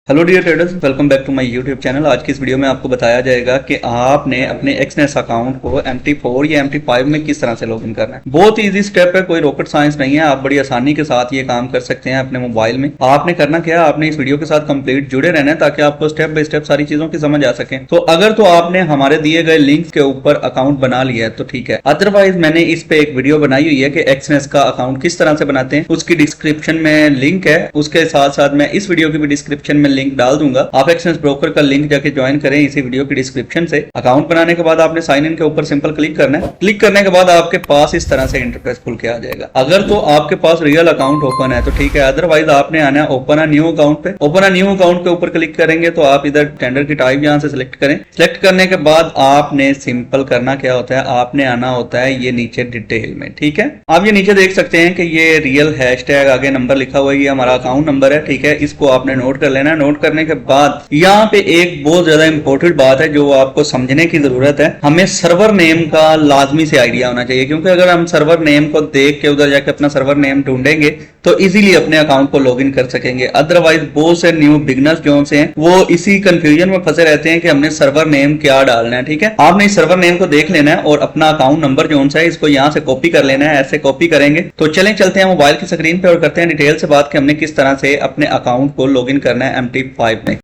Hello dear traders, welcome back to my YouTube channel. आज की इस वीडियो में आपको बताया जाएगा कि आपने अपने एक्सनेस अकाउंट को MT4 या MT5 में किस तरह से लॉगिन करना है। बहुत इजी स्टेप है, कोई रॉकेट साइंस नहीं है। आप बड़ी आसानी के साथ ये काम कर सकते हैं अपने मोबाइल में। आपने करना क्या, आपने इस वीडियो के साथ कंप्लीट जुड़े रहना है ताकि आपको स्टेप बाय स्टेप सारी चीजों की समझ आ सके। तो अगर तो आपने हमारे दिए गए लिंक के ऊपर अकाउंट बना लिया है तो ठीक है, अदरवाइज मैंने इस पे एक वीडियो बनाई हुई है कि एक्सनेस का अकाउंट किस तरह से बनाते हैं, उसकी डिस्क्रिप्शन में लिंक है। उसके साथ साथ मैं इस वीडियो की भी डिस्क्रिप्शन में लिंक डाल दूंगा। आप एक्सचेंज ब्रोकर का लिंक जाके ज्वाइन करें इसी वीडियो की डिस्क्रिप्शन से। अकाउंट बनाने के बाद आपने साइन इन के ऊपर सिंपल क्लिक करना है। क्लिक करने के बाद आपके पास इस तरह से इंटरफेस खुल के आ जाएगा। अगर तो आपके पास रियल अकाउंट ओपन है तो ठीक है, अदरवाइज आपने आना है ओपन अ न्यू अकाउंट पे। ओपन अ न्यू अकाउंट के ऊपर क्लिक करेंगे तो आप इधर टेंडर की टाइप यहां से सिलेक्ट करें। सिलेक्ट करने के बाद आपने सिंपल करना क्या होता है, आपने आना होता है ये नीचे डिटेल में। ठीक है, आप ये नीचे देख सकते हैं कि ये रियल हैशटैग आगे नंबर लिखा हुआ है, ये हमारा अकाउंट नंबर है। ठीक है, इसको आपने नोट कर लेना है। नोट करने के बाद यहाँ पे एक बहुत ज्यादा इंपॉर्टेंट बात है जो आपको समझने की जरूरत है। हमें सर्वर नेम का लाजमी से आइडिया होना चाहिए, क्योंकि अगर हम सर्वर नेम को देख के उधर जाके अपना सर्वर नेम ढूंढेंगे तो इजीली अपने अकाउंट को लॉगिन कर सकेंगे। अदरवाइज बहुत से न्यू बिगनर्स जो से हैं वो इसी कंफ्यूजन में फंसे रहते हैं कि हमने सर्वर नेम क्या डालना है। ठीक है, आपने इस सर्वर नेम को देख लेना है और अपना अकाउंट नंबर जो है इसको यहाँ से कॉपी कर लेना है। ऐसे कॉपी करेंगे तो चलते हैं मोबाइल की स्क्रीन पे और करते हैं डिटेल से बात कि हमने किस तरह से अपने अकाउंट को लॉगिन करना है MT5 में।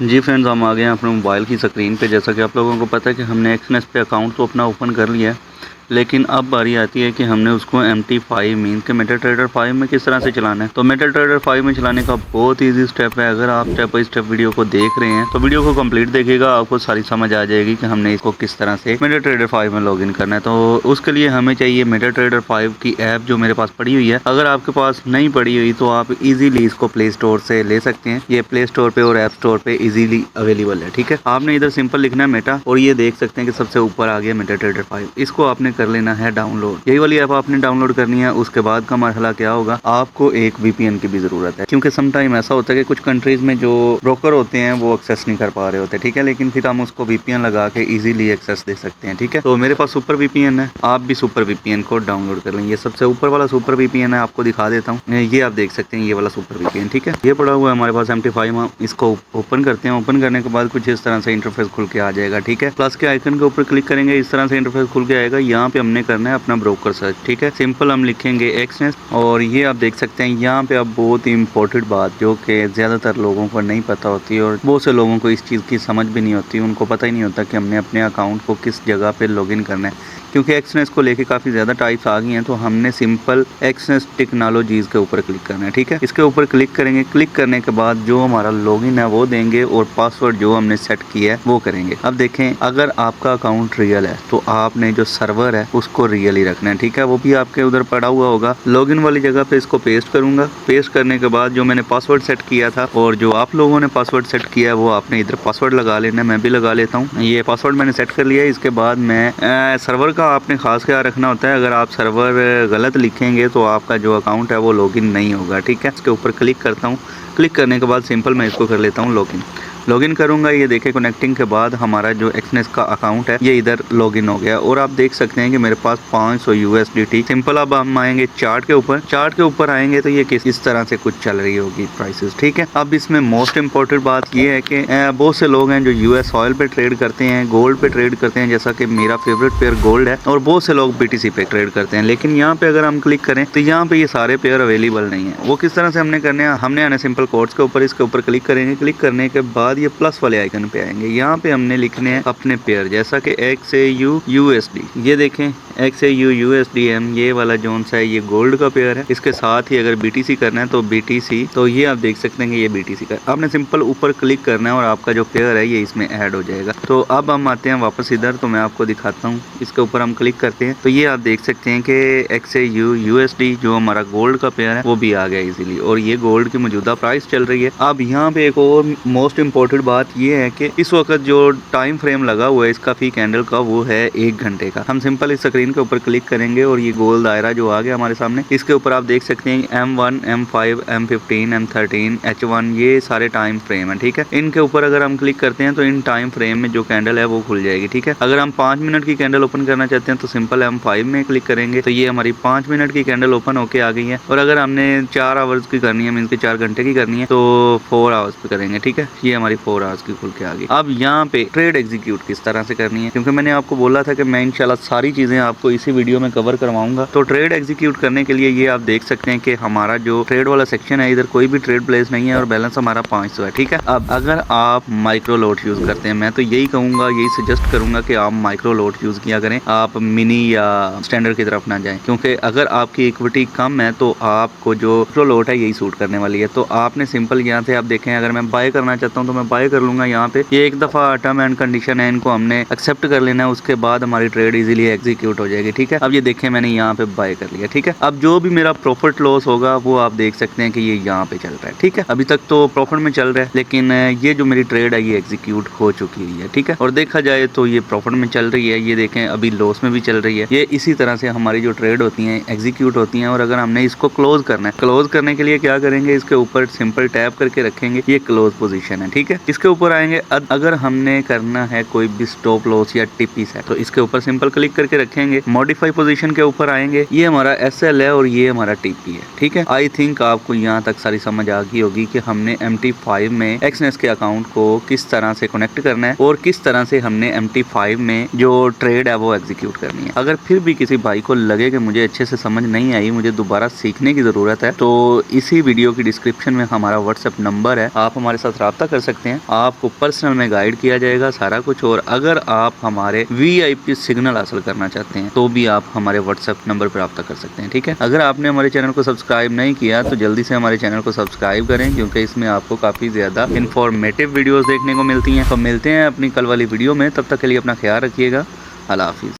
जी फ्रेंड्स, हम आ गए हैं अपने मोबाइल की स्क्रीन पे। जैसा कि आप लोगों को पता है कि हमने एक्सनेस पे अकाउंट तो अपना ओपन कर लिया है, लेकिन अब बारी आती है कि हमने उसको MT5 मीन के मेटा ट्रेडर 5 में किस तरह से चलाना है। तो मेटा ट्रेडर 5 में चलाने का बहुत इजी स्टेप है। अगर आप स्टेप बाई स्टेप वीडियो को देख रहे हैं तो वीडियो को कंप्लीट देखिएगा, आपको सारी समझ आ जाएगी कि हमने इसको किस तरह से मेटा ट्रेडर 5 में लॉगिन करना है। तो उसके लिए हमें चाहिए मेटा ट्रेडर 5 की ऐप जो मेरे पास पड़ी हुई है। अगर आपके पास नहीं पड़ी हुई तो आप इजीली इसको प्ले स्टोर से ले सकते हैं। ये प्ले स्टोर पे और ऐप स्टोर पे इजीली अवेलेबल है। ठीक है, आपने इधर सिंपल लिखना है मेटा और ये देख सकते हैं कि सबसे ऊपर आ गया मेटा ट्रेडर 5। इसको आपने कर लेना है डाउनलोड। यही वाली ऐप आपने डाउनलोड करनी है। उसके बाद का मरहला क्या होगा, आपको एक VPN की भी जरूरत है, क्योंकि सम टाइम ऐसा होता है कि कुछ कंट्रीज में जो ब्रोकर होते हैं वो एक्सेस नहीं कर पा रहे होते। ठीक है, लेकिन फिर हम उसको VPN लगा के इजीली एक्सेस दे सकते हैं। ठीक है, तो मेरे पास सुपर VPN है, आप भी सुपर VPN को डाउनलोड कर लें। ये सबसे ऊपर वाला सुपर VPN है, आपको दिखा देता हूँ। ये आप देख सकते हैं, ये वाला सुपर VPN। ठीक है, ये पड़ा हुआ है हमारे पास MT5। हम इसको ओपन करते हैं। ओपन करने के बाद कुछ इस तरह से इंटरफेस खुल के आ जाएगा। ठीक है, प्लस के आइकन के ऊपर क्लिक करेंगे, इस तरह से इंटरफेस खुल के आएगा। यहाँ पे हमने करना है अपना ब्रोकर सर्च। ठीक है, सिंपल हम लिखेंगे एक्सनेस और ये आप देख सकते हैं यहाँ पे अब बहुत ही इंपॉर्टेंट बात जो कि ज़्यादातर लोगों को नहीं पता होती और बहुत से लोगों को इस चीज़ की समझ भी नहीं होती। उनको पता ही नहीं होता कि हमने अपने अकाउंट को किस जगह पे लॉगिन करना है, क्योंकि एक्सनेस को लेके काफ़ी ज़्यादा टाइप्स आ गई हैं। तो हमने सिंपल एक्सनेस टेक्नोलॉजीज़ के ऊपर क्लिक करना है। ठीक है, इसके ऊपर क्लिक करेंगे। क्लिक करने के बाद जो हमारा लॉगिन है वो देंगे और पासवर्ड जो हमने सेट किया है वो करेंगे। अब देखें, अगर आपका अकाउंट रियल है तो आपने जो सर्वर है उसको रियल ही रखना है। ठीक है, वो भी आपके उधर पड़ा हुआ होगा। लॉगिन वाली जगह पे इसको पेस्ट करूंगा। पेस्ट करने के बाद जो मैंने पासवर्ड सेट किया था और जो आप लोगों ने पासवर्ड सेट किया है वो आपने इधर पासवर्ड लगा लेना है। मैं भी लगा लेता हूँ। ये पासवर्ड मैंने सेट कर लिया है। इसके बाद मैं सर्वर का आपने खास ख्याल रखना होता है। अगर आप सर्वर गलत लिखेंगे तो आपका जो अकाउंट है वो लॉगिन नहीं होगा। ठीक है, इसके ऊपर क्लिक करता हूँ। क्लिक करने के बाद सिंपल मैं इसको कर लेता हूँ लॉगिन। लॉगिन करूंगा। ये देखें, कनेक्टिंग के बाद हमारा जो एक्सनेस का अकाउंट है ये इधर लॉगिन हो गया और आप देख सकते हैं कि मेरे पास 500 USDT। सिंपल अब हम आएंगे चार्ट के ऊपर। चार्ट के ऊपर आएंगे तो ये इस तरह से कुछ चल रही होगी प्राइसेस। ठीक है, अब इसमें मोस्ट इंपॉर्टेंट बात ये है कि बहुत से लोग हैं जो US ऑयल पे ट्रेड करते हैं, गोल्ड पे ट्रेड करते हैं, जैसा कि मेरा फेवरेट पेयर गोल्ड है, और बहुत से लोग BTC पे ट्रेड करते हैं। लेकिन यहाँ पे अगर हम क्लिक करें तो यहाँ पे ये सारे पेयर अवेलेबल नहीं है। वो किस तरह से हमने करने हैं, हमने आना सिंपल कोड्स के ऊपर। इसके ऊपर क्लिक करेंगे। क्लिक करने के बाद ये प्लस वाले आइकन पे आएंगे। यहाँ पे हमने लिखने हैं अपने पेयर, जैसा कि XAU USD। ये देखें, XAU USDM ये वाला जोन सा है, ये गोल्ड का पेयर है। इसके साथ ही अगर BTC करना है तो BTC, तो ये आप देख सकते हैं कि ये BTC का। आपने सिंपल ऊपर क्लिक करना है और आपका जो पेयर है ये इसमें ऐड हो जाएगा। तो अब हम आते हैं वापस इधर, तो मैं आपको दिखाता हूँ। इसके ऊपर हम क्लिक करते हैं तो ये आप देख सकते हैं कि XAU USD जो हमारा गोल्ड का पेयर है वो भी आ गया इजीली, और ये गोल्ड की मौजूदा प्राइस चल रही है। अब यहाँ पे एक और मोस्ट इंपॉर्टेंट बात ये है कि इस वक्त जो टाइम फ्रेम लगा हुआ है इसका फी कैंडल का वो है 1 घंटे का। हम सिंपल इस स्क्रीन के ऊपर क्लिक करेंगे और ये गोल दायरा जो आ गया हमारे सामने, इसके ऊपर आप देख सकते हैं M1, M5, M15, M13, H1 ये सारे टाइम फ्रेम है। ठीक है, इनके ऊपर अगर हम क्लिक करते हैं तो इन टाइम फ्रेम में जो कैंडल है वो खुल जाएगी। ठीक है, अगर हम 5 मिनट की कैंडल ओपन करना चाहते हैं तो सिंपल M5 में क्लिक करेंगे तो ये हमारी 5 मिनट की कैंडल ओपन होके आ गई है। और अगर हमने 4 आवर्स की करनी है, मीन के 4 घंटे की करनी है, तो 4 आवर्स पे करेंगे। ठीक है, ये हमारी 4 आवर्स की खुल के आ गई। अब यहाँ पे ट्रेड एग्जीक्यूट किस तरह से करनी है, क्योंकि मैंने आपको बोला था कि मैं इंशाल्लाह सारी चीजें आपको इसी वीडियो में कवर करवाऊंगा। तो ट्रेड एग्जीक्यूट करने के लिए ये आप देख सकते हैं कि हमारा जो ट्रेड वाला सेक्शन है, इधर कोई भी ट्रेड प्लेस नहीं है और बैलेंस हमारा 500 है। ठीक है, अब अगर आप माइक्रो लॉट यूज करते हैं, मैं तो यही कहूंगा, यही सजेस्ट करूंगा कि आप माइक्रो लॉट यूज किया करें, आप मिनी या स्टैंडर्ड की तरफ ना जाएं, क्योंकि अगर आपकी इक्विटी कम है तो आपको जो माइक्रो लॉट है यही सूट करने वाली है। तो आपने सिंपल यहाँ से आप देखें, अगर मैं बाय करना चाहता हूँ तो मैं बाय कर लूंगा। यहाँ पे ये एक दफा टर्म एंड कंडीशन है, इनको हमने एक्सेप्ट कर लेना है, उसके बाद हमारी ट्रेड इजीली एग्जीक्यूट हो जाएगी। ठीक है, अब ये देखें मैंने यहाँ पे बाय कर लिया। ठीक है, अब जो भी मेरा प्रॉफिट लॉस होगा वो आप देख सकते हैं कि ये यहाँ पे चल रहा है। ठीक है, अभी तक तो प्रॉफिट में चल रहा है, लेकिन ये जो मेरी ट्रेड है ये एग्जीक्यूट हो चुकी है। ठीक है, और देखा जाए तो ये प्रॉफिट में चल रही है, ये देखें अभी लॉस में भी चल रही है। ये इसी तरह से हमारी जो ट्रेड होती है एग्जीक्यूट होती है। और अगर हमने इसको क्लोज करना है, क्लोज करने के लिए क्या करेंगे, इसके ऊपर सिंपल टैप करके रखेंगे, ये क्लोज पोजीशन है। ठीक है, इसके ऊपर आएंगे, अगर हमने करना है कोई भी स्टॉप लॉस या टिपी सेट तो इसके ऊपर सिंपल क्लिक करके रखेंगे, मॉडिफाई पोजीशन के ऊपर आएंगे, ये हमारा SL है और ये हमारा टीपी है। ठीक है, आई थिंक आपको यहाँ तक सारी समझ आ गई होगी कि हमने MT5 में एक्सनेस के अकाउंट को किस तरह से कनेक्ट करना है और किस तरह से हमने MT5 में जो ट्रेड है वो एग्जीक्यूट करनी है। अगर फिर भी किसी भाई को लगे कि मुझे अच्छे से समझ नहीं आई, मुझे दोबारा सीखने की जरूरत है, तो इसी वीडियो की डिस्क्रिप्शन में हमारा व्हाट्सएप नंबर है, आप हमारे साथ रब्ता कर सकते हैं, आपको पर्सनल में गाइड किया जाएगा सारा कुछ। और अगर आप हमारे VIP सिग्नल हासिल करना चाहते हैं तो भी आप हमारे व्हाट्सएप नंबर पर रब्ता कर सकते हैं। ठीक है, अगर आपने हमारे चैनल को सब्सक्राइब नहीं किया तो जल्दी से हमारे चैनल को सब्सक्राइब करें, क्योंकि इसमें आपको काफी ज्यादा इंफॉर्मेटिव वीडियोस देखने को मिलती हैं। तो मिलते हैं अपनी कल वाली वीडियो में, तब तक के लिए अपना ख्याल रखिएगा। अल्लाह हाफिज।